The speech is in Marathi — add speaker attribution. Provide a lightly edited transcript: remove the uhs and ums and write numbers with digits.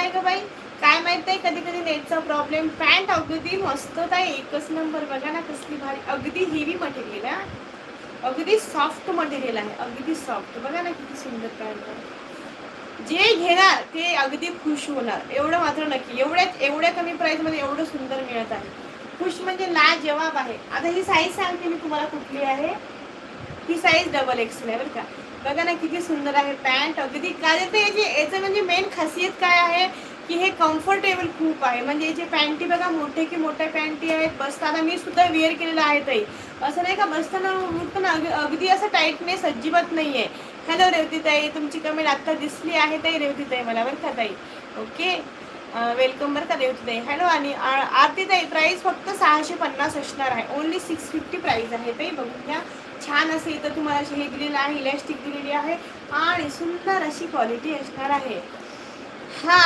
Speaker 1: आहे का बाई? काय माहित आहे, कधी कधी नेटचा प्रॉब्लेम. पॅन्ट अगदी मस्त ताई, एकच नंबर. बघा ना कसली भारी, अगदी हेवी मटेरियल आहे, अगदी सॉफ्ट मटेरियल आहे, अगदी सॉफ्ट. बघा ना किती सुंदर पॅन्ट आहे. जे घेणार ते अगदी खुश होणार, एवढं मात्र नक्की. एवढ्या कमी प्राइस मध्ये एवढं सुंदर मिळत आहे. खुश म्हणजे लाजवाब आहे. आता ही साईज सांगते मी तुम्हाला कुठली आहे. ही साईज डबल एक्सेल आहे बरं का. बघा ना किती सुंदर आहे पॅन्ट, अगदी. काय याचं म्हणजे मेन खासियत काय आहे की हे कम्फर्टेबल खूप आहे. म्हणजे याचे पॅन्टी बघा, मोठे की मोठ्या पॅन्टी आहेत. बसताना मी सुद्धा वेअर केलेलं आहे ताई. असं नाही का बसताना उठताना अगदी असं टाईटनेस अजिबात नाही आहे. हॅलो रेवतीताई, तुमची कमेंट आत्ता दिसली आहे ताई रेवतीताई मला बरं का ताई. ओके, वेलकम बरं का रेवतीताई. हॅलो. आणि आरतीताई, प्राईस फक्त 650 असणार आहे. ओनली 650 प्राईस आहे ताई. बघून घ्या. छान असे इथं तुम्हाला हे दिलेलं आहे, इलॅस्टिक दिलेली आहे आणि सुंदर अशी क्वालिटी असणार आहे. हा